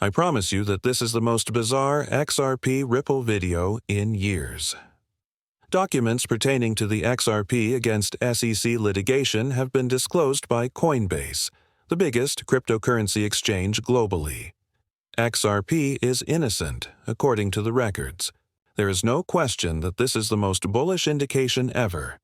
I promise you that this is the most bizarre XRP Ripple video in years. Documents pertaining to the XRP against SEC litigation have been disclosed by Coinbase, the biggest cryptocurrency exchange globally. XRP is innocent, according to the records. There is no question that this is the most bullish indication ever.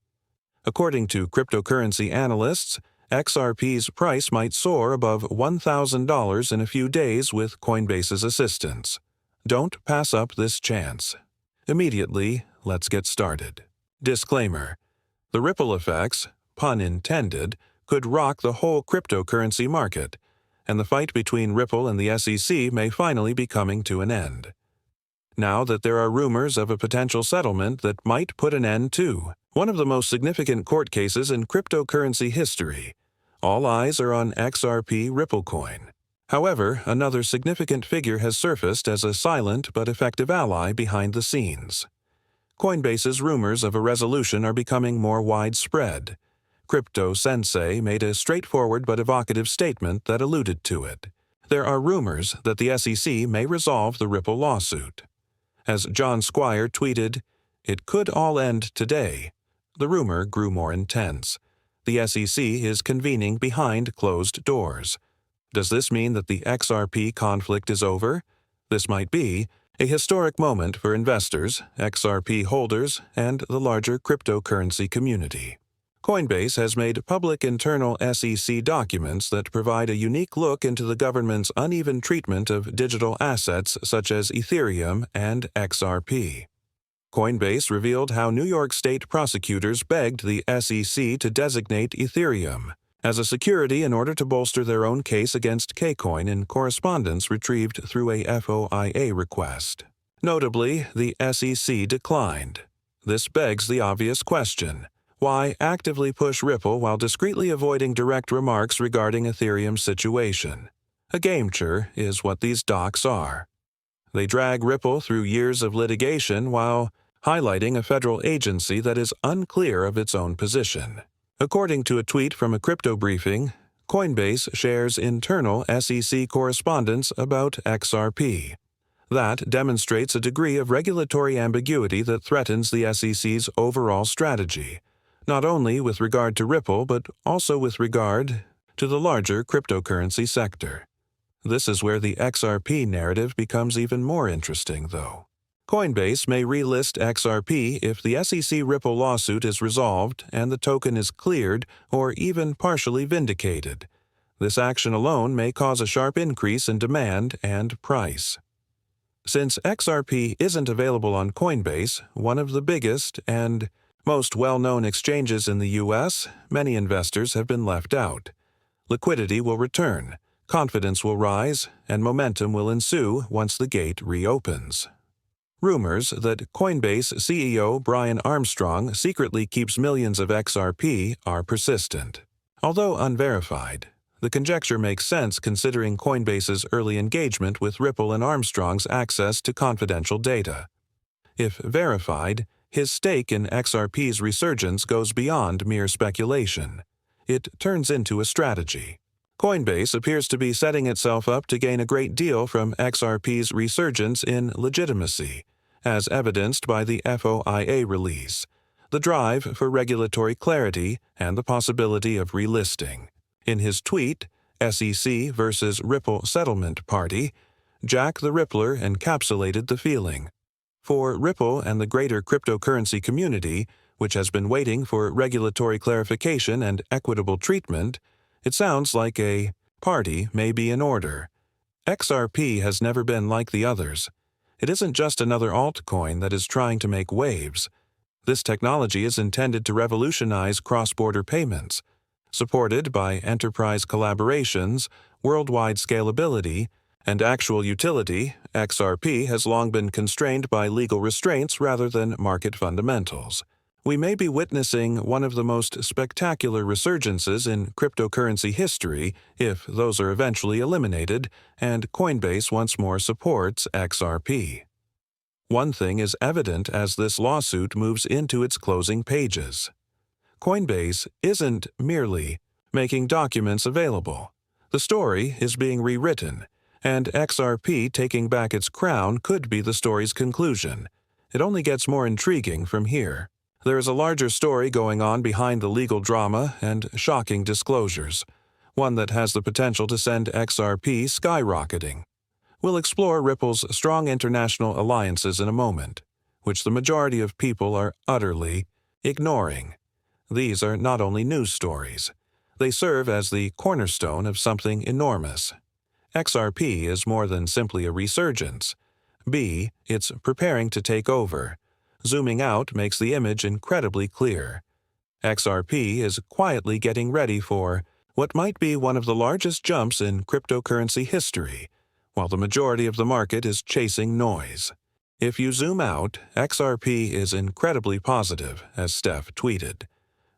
According to cryptocurrency analysts, XRP's price might soar above $1,000 in a few days with Coinbase's assistance. Don't pass up this chance. Immediately, let's get started. Disclaimer: the ripple effects, pun intended, could rock the whole cryptocurrency market, and the fight between Ripple and the SEC may finally be coming to an end. Now that there are rumors of a potential settlement that might put an end to one of the most significant court cases in cryptocurrency history, all eyes are on XRP Ripple coin. However, another significant figure has surfaced as a silent but effective ally behind the scenes. Coinbase's rumors of a resolution are becoming more widespread. Crypto Sensei made a straightforward but evocative statement that alluded to it. There are rumors that the SEC may resolve the Ripple lawsuit. As John Squire tweeted, "It could all end today." The rumor grew more intense. The SEC is convening behind closed doors. Does this mean that the XRP conflict is over? This might be a historic moment for investors, XRP holders, and the larger cryptocurrency community. Coinbase has made public internal SEC documents that provide a unique look into the government's uneven treatment of digital assets such as Ethereum and XRP. Coinbase revealed how New York State prosecutors begged the SEC to designate Ethereum as a security in order to bolster their own case against Kcoin in correspondence retrieved through a FOIA request. Notably, the SEC declined. This begs the obvious question: why actively push Ripple while discreetly avoiding direct remarks regarding Ethereum's situation? A gamecher is what these docs are. They drag Ripple through years of litigation while highlighting a federal agency that is unclear of its own position. According to a tweet from a crypto briefing, Coinbase shares internal SEC correspondence about XRP. That demonstrates a degree of regulatory ambiguity that threatens the SEC's overall strategy, not only with regard to Ripple but also with regard to the larger cryptocurrency sector. This is where the XRP narrative becomes even more interesting, though. Coinbase may relist XRP if the SEC Ripple lawsuit is resolved and the token is cleared or even partially vindicated. This action alone may cause a sharp increase in demand and price. Since XRP isn't available on Coinbase, one of the biggest and most well-known exchanges in the U.S., many investors have been left out. Liquidity will return, confidence will rise, and momentum will ensue once the gate reopens. Rumors that Coinbase CEO Brian Armstrong secretly keeps millions of XRP are persistent. Although unverified, the conjecture makes sense considering Coinbase's early engagement with Ripple and Armstrong's access to confidential data. If verified, his stake in XRP's resurgence goes beyond mere speculation. It turns into a strategy. Coinbase appears to be setting itself up to gain a great deal from XRP's resurgence in legitimacy, as evidenced by the FOIA release, the drive for regulatory clarity, and the possibility of relisting. In his tweet, SEC versus Ripple Settlement Party, Jack the Rippler encapsulated the feeling. For Ripple and the greater cryptocurrency community, which has been waiting for regulatory clarification and equitable treatment, it sounds like a party may be in order. XRP has never been like the others. It isn't just another altcoin that is trying to make waves. This technology is intended to revolutionize cross-border payments. Supported by enterprise collaborations, worldwide scalability, and actual utility, XRP has long been constrained by legal restraints rather than market fundamentals. We may be witnessing one of the most spectacular resurgences in cryptocurrency history if those are eventually eliminated and Coinbase once more supports XRP. One thing is evident as this lawsuit moves into its closing pages. Coinbase isn't merely making documents available. The story is being rewritten, And XRP taking back its crown could be the story's conclusion. It only gets more intriguing from here. There is a larger story going on behind the legal drama and shocking disclosures, one that has the potential to send XRP skyrocketing. We'll explore Ripple's strong international alliances in a moment, which the majority of people are utterly ignoring. These are not only news stories. They serve as the cornerstone of something enormous. XRP is more than simply a resurgence. It's preparing to take over. Zooming out makes the image incredibly clear. XRP is quietly getting ready for what might be one of the largest jumps in cryptocurrency history, while the majority of the market is chasing noise. If you zoom out, XRP is incredibly positive, as Steph tweeted.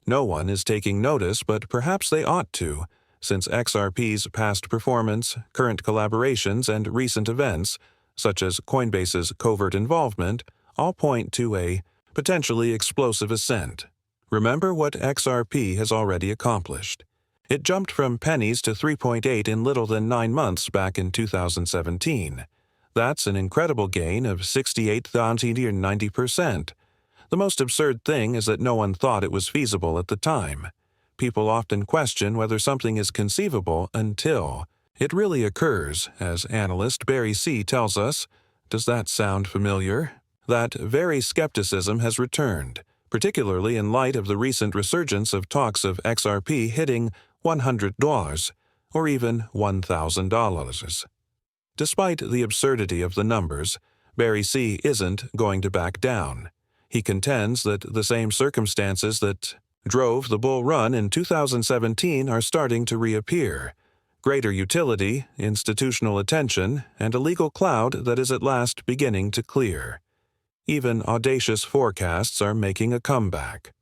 No one is taking notice, but perhaps they ought to, since XRP's past performance, current collaborations, and recent events, such as Coinbase's covert involvement, all point to a potentially explosive ascent. Remember what XRP has already accomplished. It jumped from pennies to 3.8 in little than 9 months back in 2017. That's an incredible gain of 68,090%. The most absurd thing is that no one thought it was feasible at the time. People often question whether something is conceivable until it really occurs, as analyst Barry C. tells us. Does that sound familiar? That very skepticism has returned, particularly in light of the recent resurgence of talks of XRP hitting $100 or even $1,000. Despite the absurdity of the numbers, Barry C. isn't going to back down. He contends that the same circumstances that drove the bull run in 2017 are starting to reappear. Greater utility, institutional attention, and a legal cloud that is at last beginning to clear. Even audacious forecasts are making a comeback.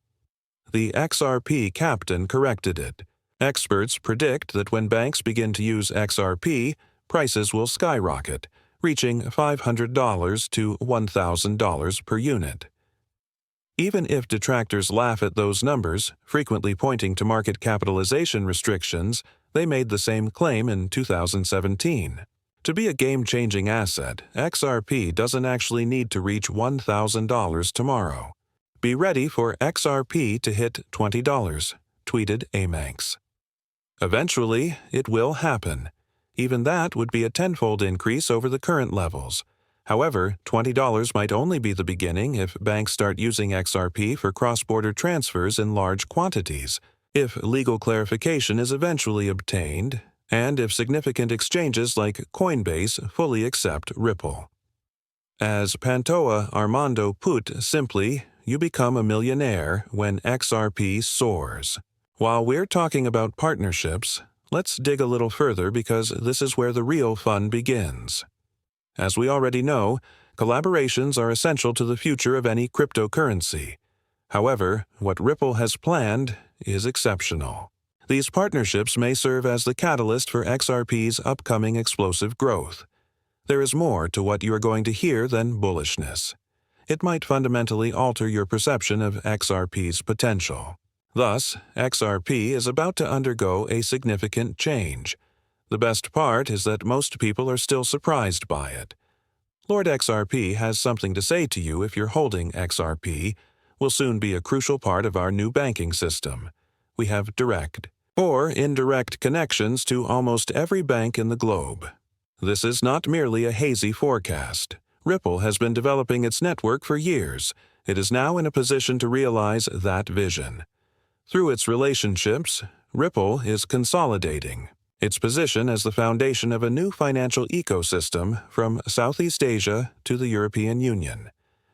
The XRP captain corrected it. Experts predict that when banks begin to use XRP, prices will skyrocket, reaching $500 to $1,000 per unit. Even if detractors laugh at those numbers, frequently pointing to market capitalization restrictions, they made the same claim in 2017. To be a game-changing asset, XRP doesn't actually need to reach $1,000 tomorrow. Be ready for XRP to hit $20, tweeted Amanx. Eventually, it will happen. Even that would be a tenfold increase over the current levels. However, $20 might only be the beginning if banks start using XRP for cross-border transfers in large quantities, if legal clarification is eventually obtained, and if significant exchanges like Coinbase fully accept Ripple. As Pantoa Armando put simply, you become a millionaire when XRP soars. While we're talking about partnerships, let's dig a little further because this is where the real fun begins. As we already know, collaborations are essential to the future of any cryptocurrency. However, what Ripple has planned is exceptional. These partnerships may serve as the catalyst for XRP's upcoming explosive growth. There is more to what you are going to hear than bullishness. It might fundamentally alter your perception of XRP's potential. Thus, XRP is about to undergo a significant change. The best part is that most people are still surprised by it. Lord XRP has something to say to you if you're holding XRP. Will soon be a crucial part of our new banking system. We have direct or indirect connections to almost every bank in the globe. This is not merely a hazy forecast. Ripple has been developing its network for years. It is now in a position to realize that vision. Through its relationships, Ripple is consolidating its position as the foundation of a new financial ecosystem from Southeast Asia to the European Union.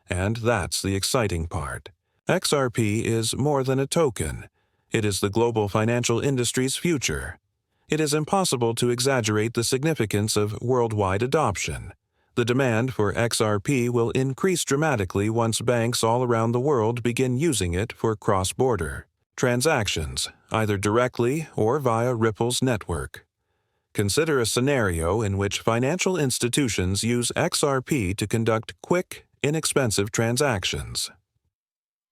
And that's the exciting part. XRP is more than a token. It is the global financial industry's future. It is impossible to exaggerate the significance of worldwide adoption. The demand for XRP will increase dramatically once banks all around the world begin using it for cross-border transactions, either directly or via Ripple's network. Consider a scenario in which financial institutions use XRP to conduct quick, inexpensive transactions.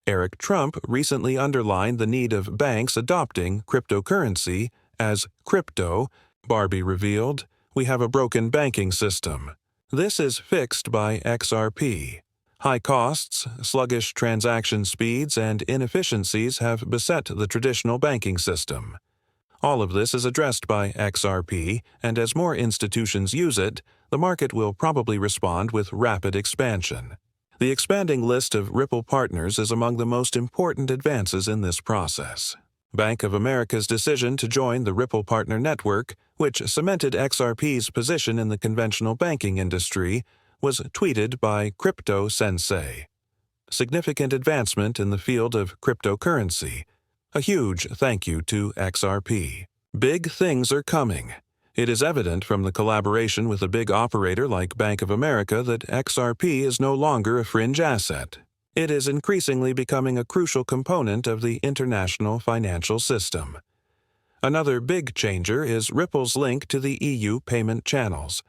Eric Trump recently underlined the need of banks adopting cryptocurrency as crypto, Barbie revealed, We have a broken banking system. This is fixed by XRP. High costs, sluggish transaction speeds, and inefficiencies have beset the traditional banking system. All of this is addressed by XRP, and as more institutions use it, the market will probably respond with rapid expansion. The expanding list of Ripple partners is among the most important advances in this process. Bank of America's decision to join the Ripple Partner Network, which cemented XRP's position in the conventional banking industry, was tweeted by Crypto Sensei. Significant advancement in the field of cryptocurrency. A huge thank you to XRP. Big things are coming. It is evident from the collaboration with a big operator like Bank of America that XRP is no longer a fringe asset. It is increasingly becoming a crucial component of the international financial system. Another big changer is Ripple's link to the EU payment channels.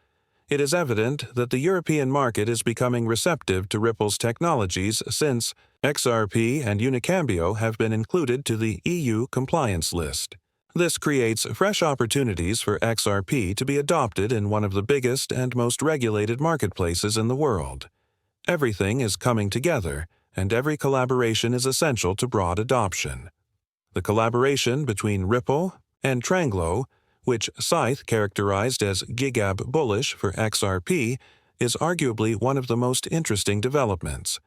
It is evident that the European market is becoming receptive to Ripple's technologies since XRP and Unicambio have been included to the EU compliance list. This creates fresh opportunities for XRP to be adopted in one of the biggest and most regulated marketplaces in the world. Everything is coming together, and every collaboration is essential to broad adoption. The collaboration between Ripple and Tranglo, which Scythe characterized as gigab bullish for XRP, is arguably one of the most interesting developments.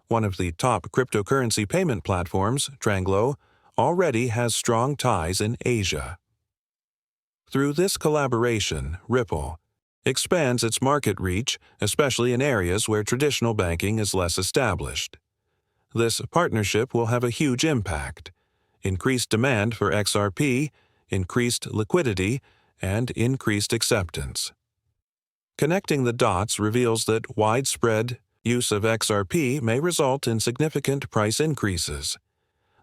One of the top cryptocurrency payment platforms, Tranglo, already has strong ties in Asia. Through this collaboration, Ripple expands its market reach, especially in areas where traditional banking is less established. This partnership will have a huge impact: increased demand for XRP, increased liquidity, and increased acceptance. Connecting the dots reveals that widespread use of XRP may result in significant price increases.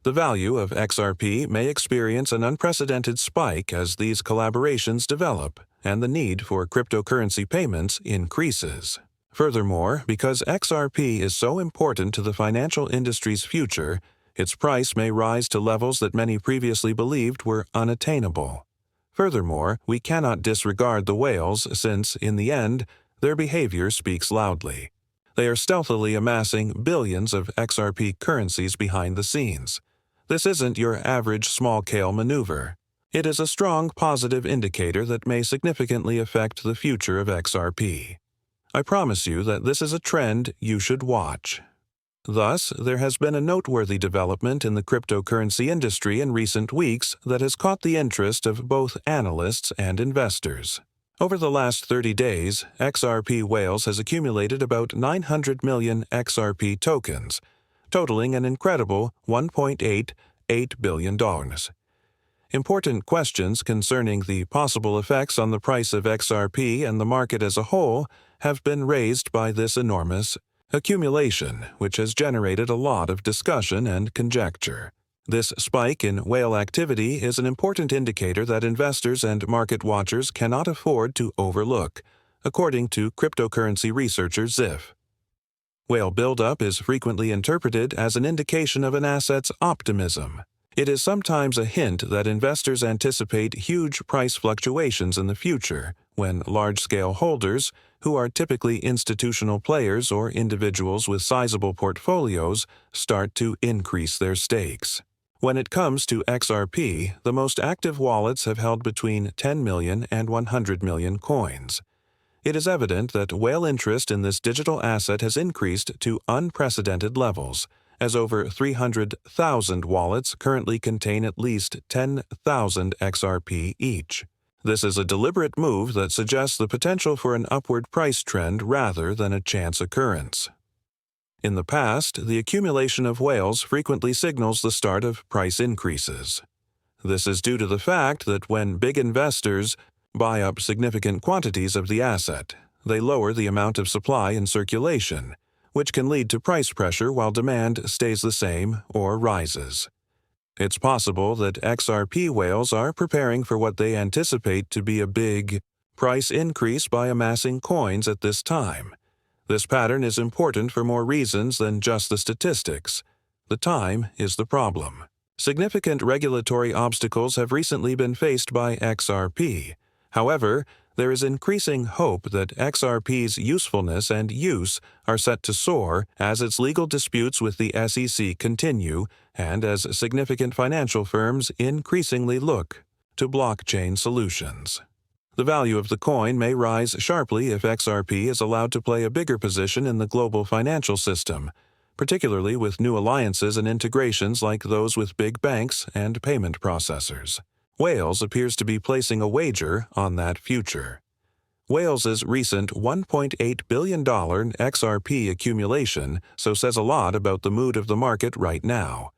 The value of XRP may experience an unprecedented spike as these collaborations develop and the need for cryptocurrency payments increases. Furthermore, because XRP is so important to the financial industry's future, its price may rise to levels that many previously believed were unattainable. Furthermore, we cannot disregard the whales since, in the end, their behavior speaks loudly. They are stealthily amassing billions of XRP currencies behind the scenes. This isn't your average small-scale maneuver. It is a strong positive indicator that may significantly affect the future of XRP. I promise you that this is a trend you should watch. Thus, there has been a noteworthy development in the cryptocurrency industry in recent weeks that has caught the interest of both analysts and investors. Over the last 30 days, XRP Whales has accumulated about 900 million XRP tokens, totaling an incredible $1.88 billion. Important questions concerning the possible effects on the price of XRP and the market as a whole have been raised by this enormous accumulation, which has generated a lot of discussion and conjecture. This spike in whale activity is an important indicator that investors and market watchers cannot afford to overlook, according to cryptocurrency researcher Ziff. Whale buildup is frequently interpreted as an indication of an asset's optimism. It is sometimes a hint that investors anticipate huge price fluctuations in the future when large-scale holders, who are typically institutional players or individuals with sizable portfolios, start to increase their stakes. When it comes to XRP, the most active wallets have held between 10 million and 100 million coins. It is evident that whale interest in this digital asset has increased to unprecedented levels, as over 300,000 wallets currently contain at least 10,000 XRP each. This is a deliberate move that suggests the potential for an upward price trend rather than a chance occurrence. In the past, the accumulation of whales frequently signals the start of price increases. This is due to the fact that when big investors buy up significant quantities of the asset, they lower the amount of supply in circulation, which can lead to price pressure while demand stays the same or rises. It's possible that XRP whales are preparing for what they anticipate to be a big price increase by amassing coins at this time. This pattern is important for more reasons than just the statistics. The time is the problem. Significant regulatory obstacles have recently been faced by XRP. However, there is increasing hope that XRP's usefulness and use are set to soar as its legal disputes with the SEC continue and as significant financial firms increasingly look to blockchain solutions. The value of the coin may rise sharply if XRP is allowed to play a bigger position in the global financial system, particularly with new alliances and integrations like those with big banks and payment processors. Wales appears to be placing a wager on that future. Wales's recent $1.8 billion XRP accumulation says a lot about the mood of the market right now.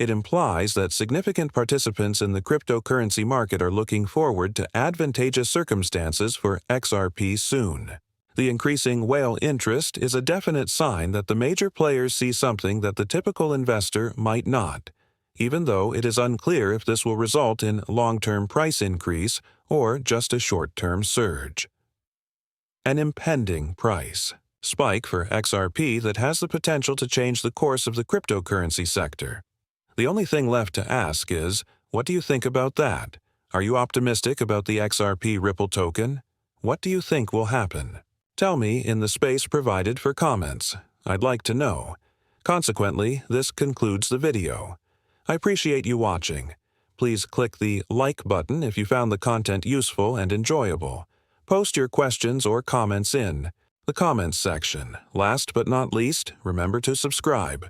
It implies that significant participants in the cryptocurrency market are looking forward to advantageous circumstances for XRP soon. The increasing whale interest is a definite sign that the major players see something that the typical investor might not, even though it is unclear if this will result in long-term price increase or just a short-term surge. An impending price spike for XRP that has the potential to change the course of the cryptocurrency sector. The only thing left to ask is, what do you think about that? Are you optimistic about the XRP Ripple token? What do you think will happen? Tell me in the space provided for comments. I'd like to know. Consequently, this concludes the video. I appreciate you watching. Please click the like button if you found the content useful and enjoyable. Post your questions or comments in the comments section. Last but not least, remember to subscribe.